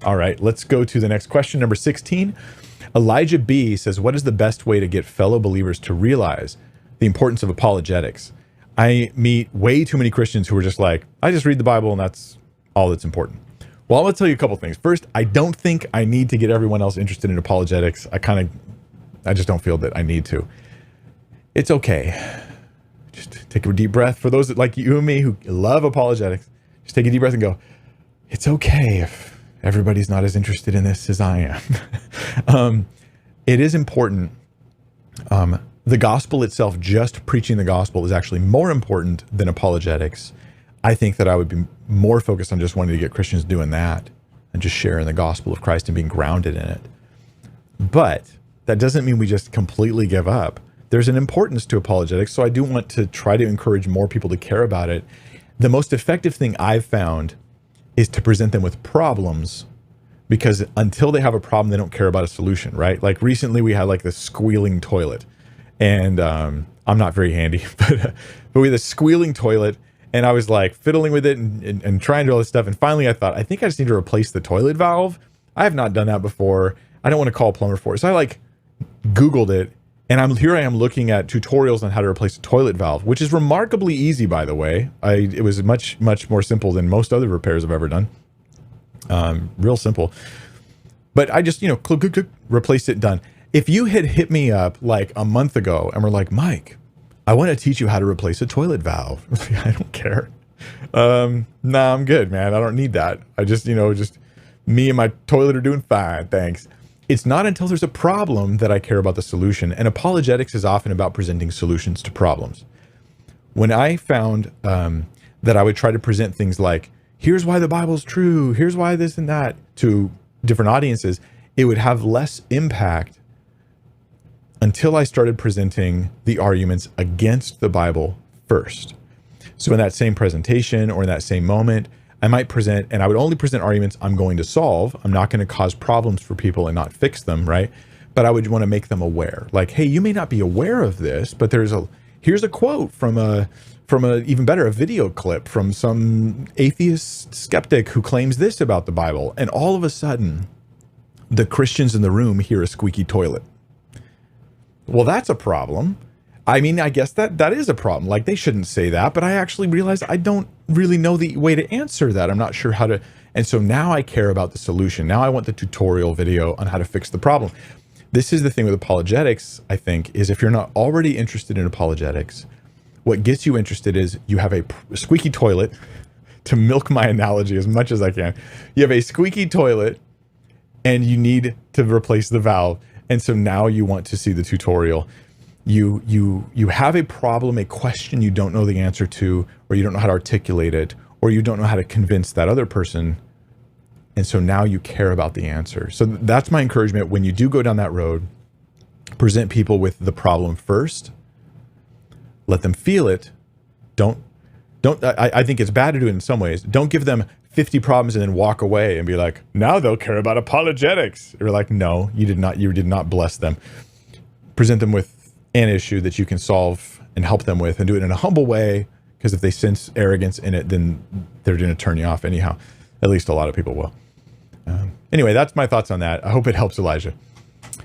All right, let's go to the next question, number 16. Elijah B says, what is the best way to get fellow believers to realize the importance of apologetics? I meet way too many Christians who are just like, I just read the Bible and that's all that's important. Well, I'm going to tell you a couple things. First, I don't think I need to get everyone else interested in apologetics. I just don't feel that I need to. It's okay. Just take a deep breath. For those that like you and me who love apologetics, just take a deep breath and go, it's okay if everybody's not as interested in this as I am. It is important. The gospel itself, just preaching the gospel, is actually more important than apologetics. I think that I would be more focused on just wanting to get Christians doing that and just sharing the gospel of Christ and being grounded in it. But that doesn't mean we just completely give up. There's an importance to apologetics, so I do want to try to encourage more people to care about it. The most effective thing I've found is to present them with problems, because until they have a problem, they don't care about a solution, right? Like recently we had like this squealing toilet, and I'm not very handy, but we had this squealing toilet, and I was like fiddling with it and trying to do all this stuff. And finally I thought, I think I just need to replace the toilet valve. I have not done that before. I don't want to call a plumber for it. So I like Googled it, and here I am looking at tutorials on how to replace a toilet valve, which is remarkably easy, by the way. It was much more simple than most other repairs I've ever done. Real simple. But I just, click, replaced it, done. If you had hit me up like a month ago and were like, Mike, I want to teach you how to replace a toilet valve. I don't care. Nah, I'm good, man. I don't need that. I just, just me and my toilet are doing fine. Thanks. It's not until there's a problem that I care about the solution. And apologetics is often about presenting solutions to problems. When I found that I would try to present things like, here's why the Bible's true, here's why this and that, to different audiences, it would have less impact until I started presenting the arguments against the Bible first. So in that same presentation or in that same moment, I might present, and I would only present arguments I'm going to solve. I'm not going to cause problems for people and not fix them, right? But I would want to make them aware. Like, hey, you may not be aware of this, but here's a quote from even better, a video clip from some atheist skeptic who claims this about the Bible. And all of a sudden, the Christians in the room hear a squeaky toilet. Well, that's a problem. I mean, I guess that is a problem. Like, they shouldn't say that, but I actually realized I don't really know the way to answer that. I'm not sure how to. And so now I care about the solution. Now I want the tutorial video on how to fix the problem. This is the thing with apologetics, I think, is if you're not already interested in apologetics, what gets you interested is you have a squeaky toilet, to milk my analogy as much as I can. You have a squeaky toilet and you need to replace the valve. And so now you want to see the tutorial. You have a problem, a question you don't know the answer to, or you don't know how to articulate it, or you don't know how to convince that other person. And so now you care about the answer. So that's my encouragement. When you do go down that road, present people with the problem first, let them feel it. I think it's bad to do it in some ways. Don't give them 50 problems and then walk away and be like, now they'll care about apologetics. You're like, no, you did not bless them. Present them with an issue that you can solve and help them with, and do it in a humble way, because if they sense arrogance in it, then they're going to turn you off anyhow. At least a lot of people will. Anyway, that's my thoughts on that. I hope it helps, Elijah.